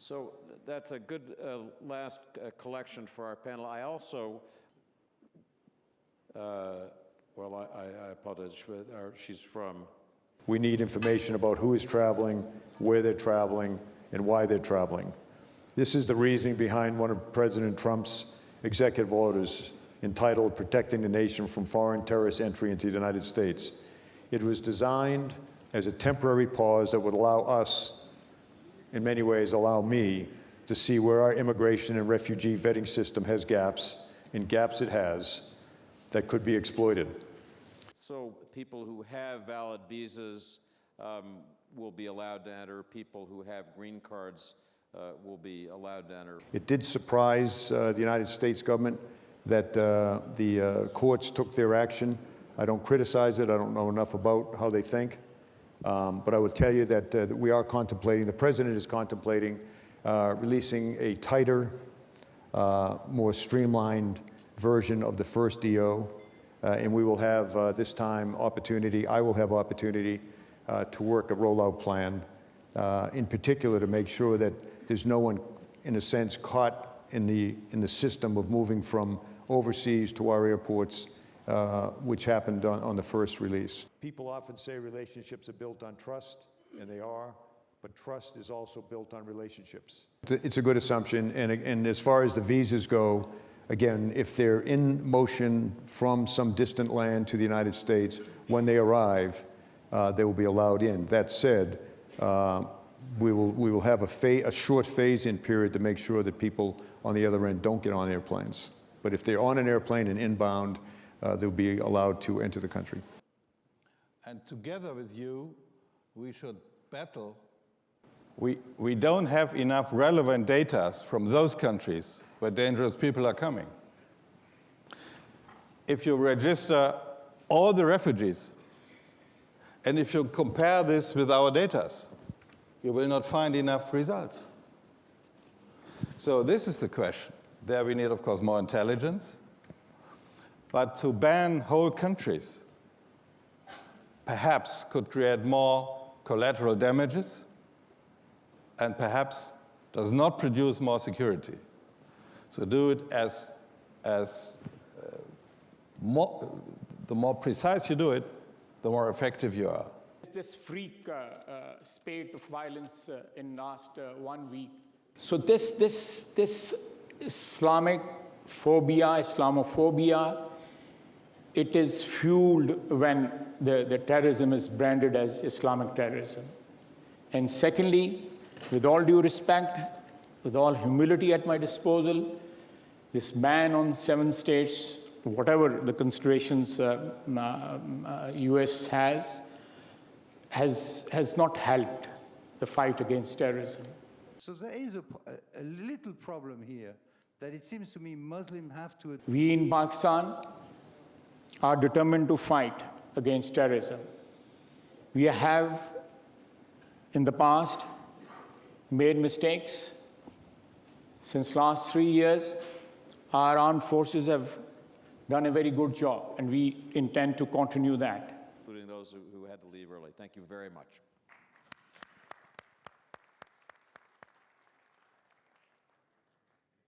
So that's a good last collection for our panel. I also, well, I apologize, she's from. We need information about who is traveling, where they're traveling, and why they're traveling. This is the reasoning behind one of President Trump's executive orders entitled Protecting the Nation from Foreign Terrorist Entry into the United States. It was designed as a temporary pause that would allow us, in many ways allow me, to see where our immigration and refugee vetting system has gaps, and gaps it has, that could be exploited. So people who have valid visas will be allowed to enter. People who have green cards will be allowed to enter. It did surprise the United States government that the courts took their action. I don't criticize it. I don't know enough about how they think. But I would tell you that we are contemplating, the president is contemplating releasing a tighter, more streamlined version of the first DO. And we will have this time opportunity, I will have opportunity to work a rollout plan, in particular to make sure that there's no one, in a sense, caught in the system of moving from overseas to our airports, which happened on the first release. People often say relationships are built on trust, and they are, but trust is also built on relationships. It's a good assumption, and as far as the visas go, again, if they're in motion from some distant land to the United States, when they arrive, they will be allowed in. That said, we will have a short phase-in period to make sure that people on the other end don't get on airplanes. But if they're on an airplane and inbound, they'll be allowed to enter the country. And together with you, we should battle. We don't have enough relevant data from those countries where dangerous people are coming. If you register all the refugees, and if you compare this with our data, you will not find enough results. So this is the question. There we need, of course, more intelligence. But to ban whole countries perhaps could create more collateral damages and perhaps does not produce more security. So do it the more precise you do it, the more effective you are. This freak spate of violence in last 1 week. So this Islamic phobia, Islamophobia, it is fueled when the terrorism is branded as Islamic terrorism. And secondly, with all due respect, with all humility at my disposal, this ban on 7 states, whatever the considerations US has not helped the fight against terrorism. So there is a little problem here that it seems to me Muslims have to... We in Pakistan are determined to fight against terrorism. We have, in the past, made mistakes. Since last 3 years, our armed forces have done a very good job, and we intend to continue that. Including those who had to leave early. Thank you very much.